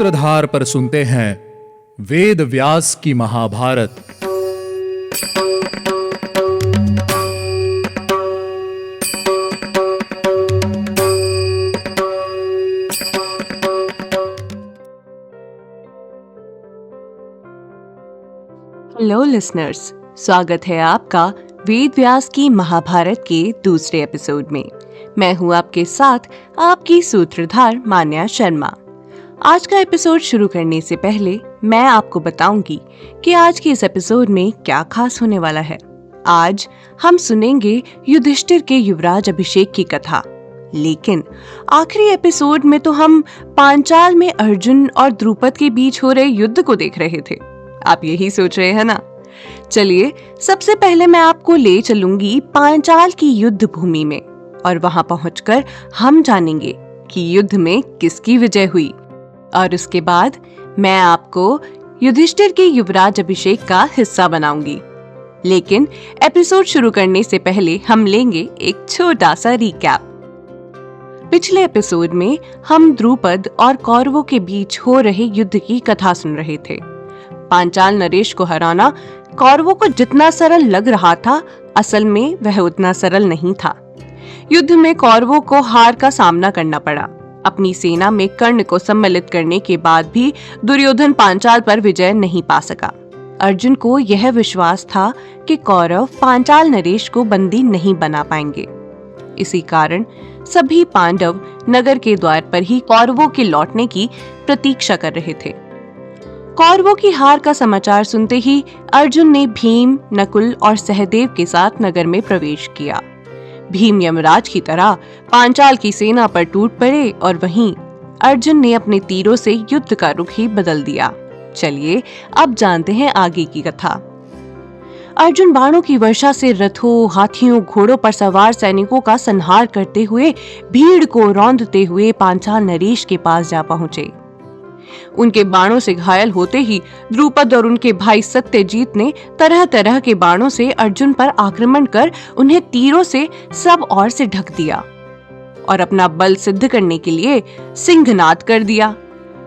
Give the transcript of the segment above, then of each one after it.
सूत्रधार पर सुनते हैं वेद व्यास की महाभारत। हेलो लिसनर्स, स्वागत है आपका वेद व्यास की महाभारत के दूसरे एपिसोड में। मैं हूं आपके साथ आपकी सूत्रधार मान्या शर्मा। आज का एपिसोड शुरू करने से पहले मैं आपको बताऊंगी कि आज के इस एपिसोड में क्या खास होने वाला है। आज हम सुनेंगे युधिष्ठिर के युवराज अभिषेक की कथा, लेकिन आखिरी एपिसोड में तो हम पांचाल में अर्जुन और द्रुपद के बीच हो रहे युद्ध को देख रहे थे। आप यही सोच रहे हैं ना? चलिए, सबसे पहले मैं आपको ले चलूंगी पांचाल की युद्ध भूमि में और वहां पहुंचकर हम जानेंगे कि युद्ध में किसकी विजय हुई। और उसके बाद मैं आपको युधिष्ठिर के युवराज अभिषेक का हिस्सा बनाऊंगी। लेकिन एपिसोड शुरू करने से पहले हम लेंगे एक छोटा सा रिकैप। पिछले एपिसोड में हम द्रुपद और कौरवों के बीच हो रहे युद्ध की कथा सुन रहे थे। पांचाल नरेश को हराना कौरवों को जितना सरल लग रहा था, असल में वह उतना सरल नहीं था। युद्ध में कौरवों को हार का सामना करना पड़ा। अपनी सेना में कर्ण को सम्मिलित करने के बाद भी दुर्योधन पांचाल पर विजय नहीं पा सका। अर्जुन को यह विश्वास था कि कौरव पांचाल नरेश को बंदी नहीं बना पाएंगे। इसी कारण सभी पांडव नगर के द्वार पर ही कौरवों के लौटने की प्रतीक्षा कर रहे थे। कौरवों की हार का समाचार सुनते ही अर्जुन ने भीम, नकुल और सहदेव के साथ नगर में प्रवेश किया। भीम यमराज की तरह पांचाल की सेना पर टूट पड़े और वहीं अर्जुन ने अपने तीरों से युद्ध का रुख ही बदल दिया। चलिए अब जानते हैं आगे की कथा। अर्जुन बाणों की वर्षा से रथों, हाथियों, घोड़ों पर सवार सैनिकों का संहार करते हुए भीड़ को रौंदते हुए पांचाल नरेश के पास जा पहुंचे। उनके बाणों से घायल होते ही द्रुपद और उनके भाई सत्यजीत ने तरह तरह के बाणों से अर्जुन पर आक्रमण कर उन्हें तीरों से सब ओर से ढक दिया और अपना बल सिद्ध करने के लिए सिंहनाद कर दिया।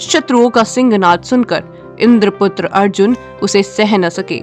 शत्रुओं का सिंहनाद सुनकर इंद्रपुत्र अर्जुन उसे सह न सके।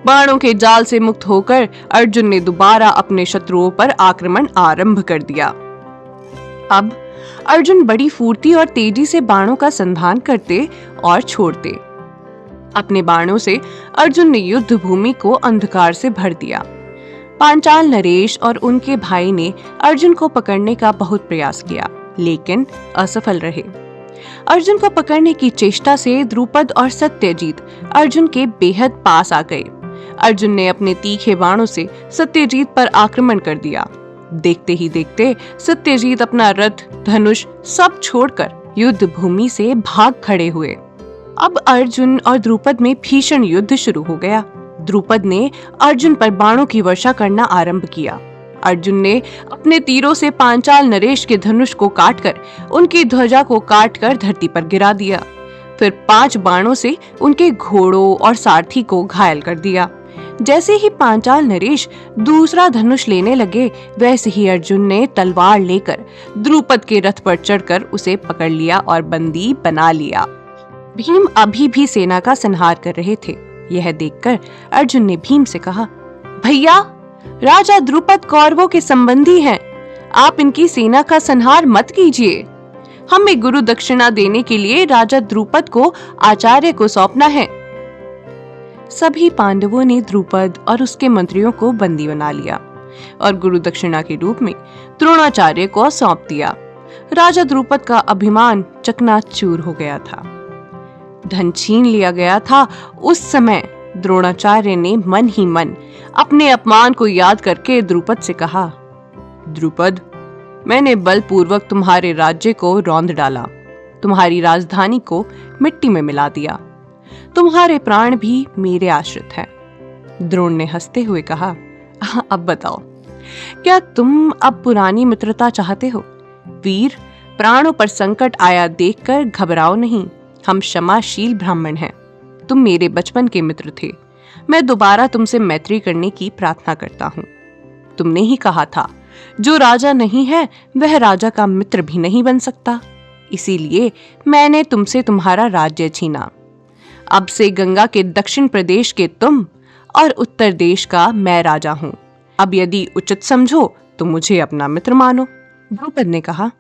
बाणों के जाल से मुक्त होकर अर्जुन ने दोबारा अपने शत्रुओं पर आक्रमण आरंभ कर दिया। अब अर्जुन बड़ी फुर्ती और तेजी से बाणों का संधान करते और छोड़ते। अपने बाणों से अर्जुन ने युद्ध भूमि को अंधकार से भर दिया। पांचाल नरेश और उनके भाई ने अर्जुन को पकड़ने का बहुत प्रयास किया, लेकिन असफल रहे। अर्जुन को पकड़ने की चेष्टा से द्रुपद और सत्यजीत अर्जुन के बेहद पास आ गए। अर्जुन ने अपने तीखे बाणों से सत्यजीत पर आक्रमण कर दिया। देखते ही देखते सत्यजीत अपना रथ, धनुष सब छोड़कर युद्ध भूमि से भाग खड़े हुए। अब अर्जुन और द्रुपद में भीषण युद्ध शुरू हो गया। द्रुपद ने अर्जुन पर बाणों की वर्षा करना आरंभ किया। अर्जुन ने अपने तीरों से पांचाल नरेश के धनुष को काटकर उनकी ध्वजा को काटकर धरती पर गिरा दिया। फिर 5 बाणों से उनके घोड़ों और सारथी को घायल कर दिया। जैसे ही पांचाल नरेश दूसरा धनुष लेने लगे, वैसे ही अर्जुन ने तलवार लेकर द्रुपद के रथ पर चढ़कर उसे पकड़ लिया और बंदी बना लिया। भीम अभी भी सेना का संहार कर रहे थे। यह देखकर अर्जुन ने भीम से कहा, भैया, राजा द्रुपद कौरवों के संबंधी हैं। आप इनकी सेना का संहार मत कीजिए। हमें गुरु दक्षिणा देने के लिए राजा द्रुपद को आचार्य को सौंपना है। सभी पांडवों ने द्रुपद और उसके मंत्रियों को बंदी बना लिया और गुरु दक्षिणा के रूप में द्रोणाचार्य को सौंप दिया। राजा द्रुपद का अभिमान चकनाचूर हो गया था। धन छीन लिया गया था। उस समय द्रोणाचार्य ने मन ही मन अपने अपमान को याद करके द्रुपद से कहा, द्रुपद, मैंने बलपूर्वक तुम्हारे राज्य को रौंद डाला, तुम्हारी राजधानी को मिट्टी में मिला दिया। तुम्हारे प्राण भी मेरे आश्रित हैं। द्रोण ने हंसते हुए कहा, अब बताओ, क्या तुम अब पुरानी मित्रता चाहते हो? वीर, प्राणों पर संकट आया देखकर घबराओ नहीं। हम क्षमाशील ब्राह्मण हैं। तुम मेरे बचपन के मित्र थे। मैं दोबारा तुमसे मैत्री करने की प्रार्थना करता हूँ। तुमने ही कहा था, जो राजा नहीं है वह राजा का मित्र भी नहीं बन सकता। इसीलिए मैंने तुमसे तुम्हारा राज्य छीना। अब से गंगा के दक्षिण प्रदेश के तुम और उत्तर देश का मैं राजा हूँ। अब यदि उचित समझो तो मुझे अपना मित्र मानो। द्रुपद ने कहा,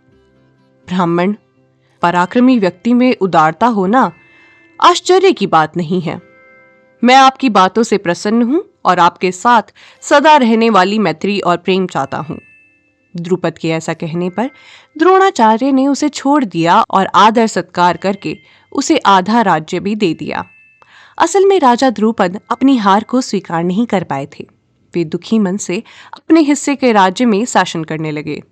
ब्राह्मण, पराक्रमी व्यक्ति में उदारता होना आश्चर्य की बात नहीं है। मैं आपकी बातों से प्रसन्न हूं और आपके साथ सदा रहने वाली मैत्री और प्रेम चाहता हूं। द्रुपद के ऐसा कहने पर द्रोणाचार्य ने उसे छोड़ दिया और आदर सत्कार करके उसे आधा राज्य भी दे दिया। असल में राजा द्रुपद अपनी हार को स्वीकार नहीं कर पाए थे। वे दुखी मन से अपने हिस्से के राज्य में शासन करने लगे।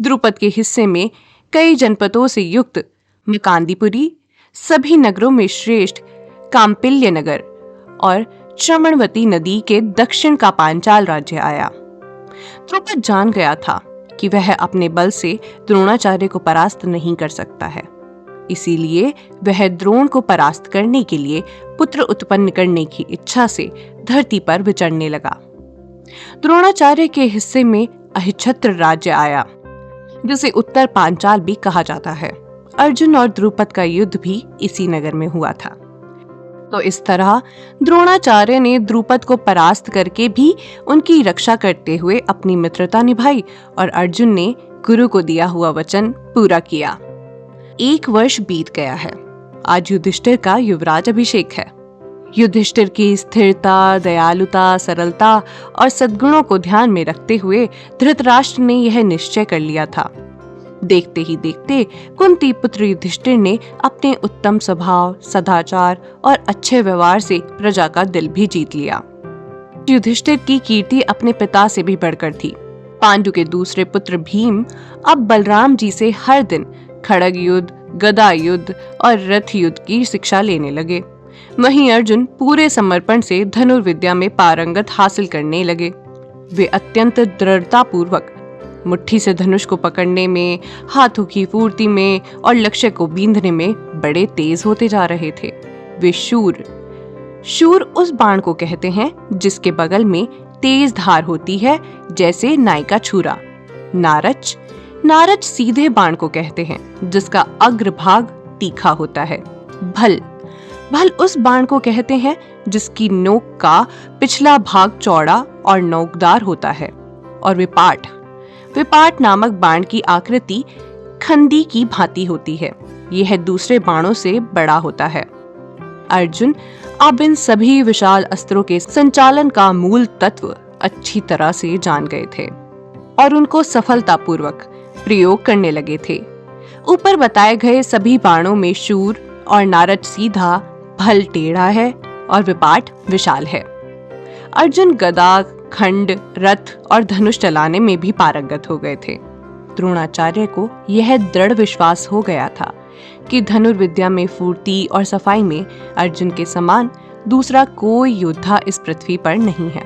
द्रुपद के हिस्से में कई जनपदों से युक्त मकांदीपुरी, सभी नगरों में श्रेष्ठ काम्पिल्य नगर और चमणवती नदी के दक्षिण का पांचाल राज्य आया। द्रुपद जान गया था कि वह अपने बल से द्रोणाचार्य को परास्त नहीं कर सकता है। इसीलिए वह द्रोण को परास्त करने के लिए पुत्र उत्पन्न करने की इच्छा से धरती पर विचरने लगा। द्रोणाचार्य के हिस्से में अहिछत्र राज्य आया, जिसे उत्तर पांचाल भी कहा जाता है। अर्जुन और द्रुपद का युद्ध भी इसी नगर में हुआ था। तो इस तरह द्रोणाचार्य ने द्रुपद को परास्त करके भी उनकी रक्षा करते हुए अपनी मित्रता निभाई और अर्जुन ने गुरु को दिया हुआ वचन पूरा किया। 1 वर्ष बीत गया है। आज युधिष्ठिर का युवराज अभिषेक है। युधिष्ठिर की स्थिरता, दयालुता, सरलता और सद्गुणों को ध्यान में रखते हुए धृतराष्ट्र ने यह निश्चय कर लिया था। देखते ही देखते कुंती पुत्र युधिष्ठिर ने अपने उत्तम स्वभाव, सदाचार और अच्छे व्यवहार से प्रजा का दिल भी जीत लिया। युधिष्ठिर की कीर्ति अपने पिता से भी बढ़कर थी। पांडु के दूसरे पुत्र भीम अब बलराम जी से हर दिन खड़ग युद्ध, गदा युद्ध और रथ युद्ध की शिक्षा लेने लगे। वहीं अर्जुन पूरे समर्पण से धनुर्विद्या में पारंगत हासिल करने लगे। वे अत्यंत दृढ़ता पूर्वक मुट्ठी से धनुष को पकड़ने में, हाथों की फुर्ती में और लक्ष्य को बींधने में बड़े तेज होते जा रहे थे। वे शूर उस बाण को कहते हैं जिसके बगल में तेज धार होती है, जैसे नाई का छुरा। नारच सीधे बाण को कहते हैं जिसका अग्रभाग तीखा होता है। भल उस बाण को कहते हैं जिसकी नोक का पिछला भाग चौड़ा और नोकदार होता है। और विपाट नामक बाण की आकृति खंडी की भांति होती है। यह दूसरे बाणों से बड़ा होता है। अर्जुन अब इन सभी विशाल अस्त्रों के संचालन का मूल तत्व अच्छी तरह से जान गए थे और उनको सफलतापूर्वक प्रयोग करने लगे थे। ऊपर बताए गए सभी बाणों में शूर और नारच सीधा, भल टेढ़ा है और विपाट विशाल है। अर्जुन गदा, खंड, रथ और धनुष चलाने में भी पारंगत हो गए थे। द्रोणाचार्य को यह दृढ़ विश्वास हो गया था कि धनुर्विद्या में फुर्ती और सफाई में अर्जुन के समान दूसरा कोई योद्धा इस पृथ्वी पर नहीं है।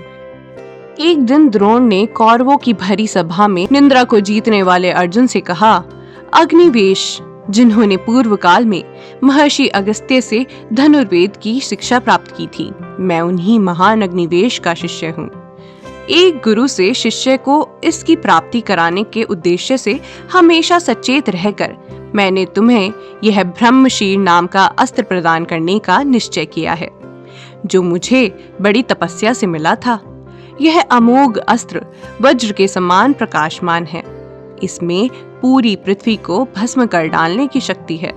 एक दिन द्रोण ने कौरवों की भरी सभा में निंद्रा को जीतने वाले अर्जुन से कहा, अग्निवेश, जिन्होंने पूर्व काल में महर्षि अगस्त्य से धनुर्वेद की शिक्षा प्राप्त की थी, मैं उन्हीं महान अग्निवेश का शिष्य हूँ। एक गुरु से शिष्य को इसकी प्राप्ति कराने के उद्देश्य से हमेशा सचेत रहकर मैंने तुम्हें यह ब्रह्मशीर नाम का अस्त्र प्रदान करने का निश्चय किया है, जो मुझे बड़ी तपस्या से मिला था। यह अमोघ अस्त्र वज्र के समान प्रकाशमान है। इसमें पूरी पृथ्वी को भस्म कर डालने की शक्ति है।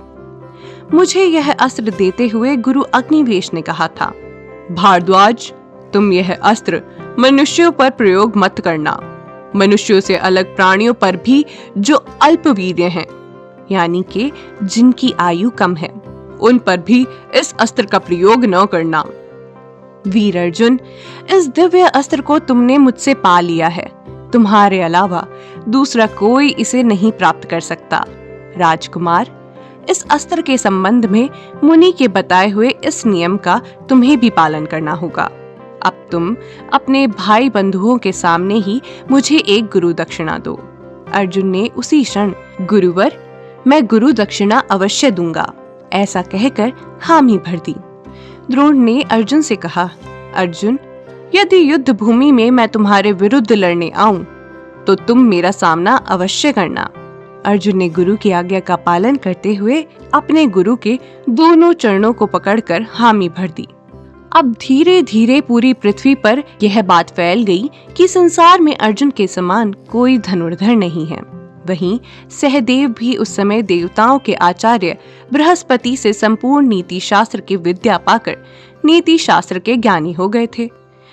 मुझे यह अस्त्र देते हुए गुरु अग्निवेश ने कहा था, भारद्वाज, तुम यह अस्त्र मनुष्यों पर प्रयोग मत करना। मनुष्यों से अलग प्राणियों पर भी जो अल्पवीर्य हैं, यानी कि जिनकी आयु कम है, उन पर भी इस अस्त्र का प्रयोग न करना। वीर अर्जुन, इस दिव्य अस्त्र को तुमने मुझसे पा लिया है। तुम्हारे अलावा दूसरा कोई इसे नहीं प्राप्त कर सकता। राजकुमार, इस अस्त्र के संबंध में मुनि के बताए हुए इस नियम का तुम्हें भी पालन करना होगा। अब तुम अपने भाई बंधुओं के सामने ही मुझे एक गुरु दक्षिणा दो। अर्जुन ने उसी क्षण, गुरुवर, मैं गुरु दक्षिणा अवश्य दूंगा, ऐसा कहकर हामी भर दी। द्रोण ने अर्जुन से कहा, अर्जुन, यदि युद्ध भूमि में मैं तुम्हारे विरुद्ध लड़ने आऊं तो तुम मेरा सामना अवश्य करना। अर्जुन ने गुरु की आज्ञा का पालन करते हुए अपने गुरु के दोनों चरणों को पकड़कर हामी भर दी। अब धीरे धीरे पूरी पृथ्वी पर यह बात फैल गई कि संसार में अर्जुन के समान कोई धनुर्धर नहीं है। वहीं सहदेव भी उस समय देवताओं के आचार्य बृहस्पति से संपूर्ण नीति शास्त्र की विद्या पाकर नीति शास्त्र के ज्ञानी हो गए थे।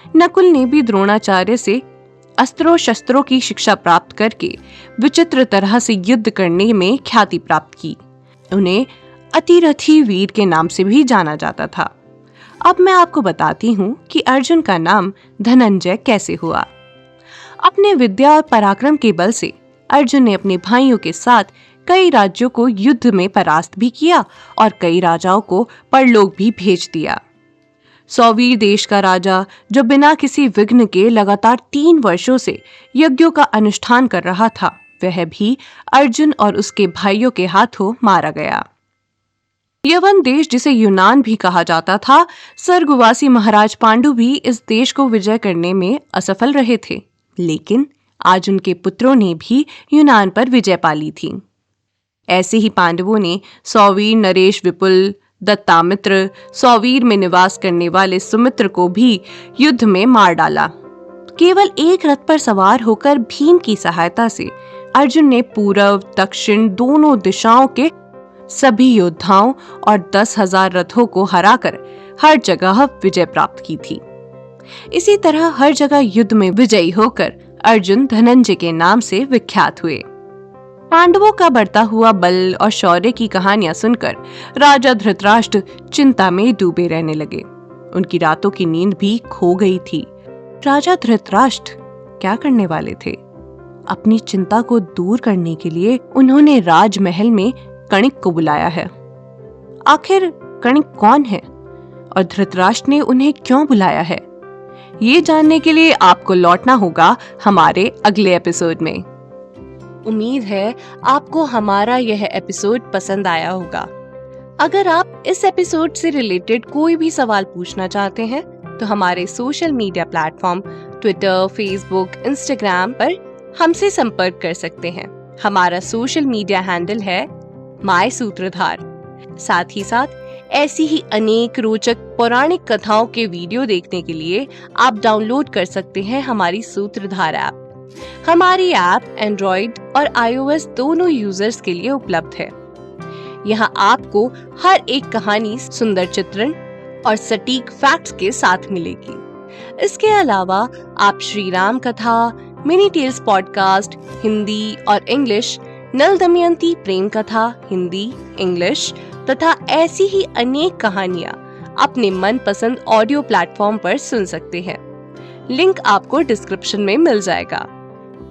नकुल ने भी द्रोणाचार्य से अस्त्रों शस्त्रों की शिक्षा प्राप्त करके विचित्र तरह से युद्ध करने में ख्याति प्राप्त की। उन्हें अतिरथी वीर के नाम से भी जाना जाता था। अब मैं आपको बताती हूँ कि अर्जुन का नाम धनंजय कैसे हुआ। अपने विद्या और पराक्रम के बल से अर्जुन ने अपने भाइयों के साथ कई राज्यों को युद्ध में परास्त भी किया और कई राजाओं को परलोक भी भेज दिया। सौवीर देश का राजा, जो बिना किसी विघ्न के लगातार 3 वर्षों से यज्ञों का अनुष्ठान कर रहा था, वह भी अर्जुन और उसके भाइयों के हाथों मारा गया। यवन देश, जिसे यूनान भी कहा जाता था, स्वर्गवासी महाराज पांडु भी इस देश को विजय करने में असफल रहे थे, लेकिन आज उनके पुत्रों ने भी यूनान पर विजय पा ली थी। ऐसे ही पांडवों ने सौवीर नरेश विपुल, दत्तामित्र, सौवीर में निवास करने वाले सुमित्र को भी युद्ध में मार डाला। केवल एक रथ पर सवार होकर भीम की सहायता से अर्जुन ने पूर्व दक्षिण दोनों दिशाओं के सभी योद्धाओं और 10,000 रथों को हराकर हर जगह विजय प्राप्त की थी। इसी तरह हर जगह युद्ध में विजयी होकर अर्जुन धनंजय के नाम से विख्यात हुए। पांडवों का बढ़ता हुआ बल और शौर्य की कहानियां सुनकर राजा धृतराष्ट्र चिंता में डूबे रहने लगे। उनकी रातों की नींद भी खो गई थी। राजा धृतराष्ट्र क्या करने वाले थे? अपनी चिंता को दूर करने के लिए उन्होंने राजमहल में कणिक को बुलाया है। आखिर कणिक कौन है और धृतराष्ट्र ने उन्हें क्यों बुलाया है? ये जानने के लिए आपको लौटना होगा हमारे अगले एपिसोड में। उम्मीद है आपको हमारा यह एपिसोड पसंद आया होगा। अगर आप इस एपिसोड से रिलेटेड कोई भी सवाल पूछना चाहते हैं तो हमारे social media platform Twitter, Facebook, Instagram पर हमसे संपर्क कर सकते हैं। हमारा सोशल मीडिया हैंडल है माय सूत्रधार। साथ ही साथ ऐसी ही अनेक रोचक पौराणिक कथाओं के वीडियो देखने के लिए आप डाउनलोड कर सकते हैं हमारी सूत्रधार ऐप। हमारी ऐप एंड्रॉइड और iOS दोनों यूजर्स के लिए उपलब्ध है। यहाँ आपको हर एक कहानी सुंदर चित्रण और सटीक फैक्ट्स के साथ मिलेगी। इसके अलावा आप श्री राम कथा, मिनी टेल्स पॉडकास्ट हिंदी और इंग्लिश, नल दमयंती प्रेम कथा हिंदी, इंग्लिश तथा ऐसी ही अनेक कहानियाँ अपने मनपसंद ऑडियो प्लेटफॉर्म पर सुन सकते हैं। लिंक आपको डिस्क्रिप्शन में मिल जाएगा।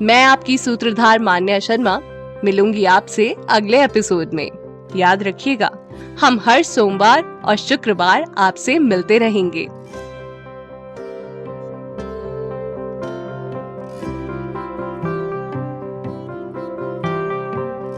मैं आपकी सूत्रधार मान्या शर्मा मिलूंगी आपसे अगले एपिसोड में। याद रखिएगा, हम हर सोमवार और शुक्रवार आपसे मिलते रहेंगे।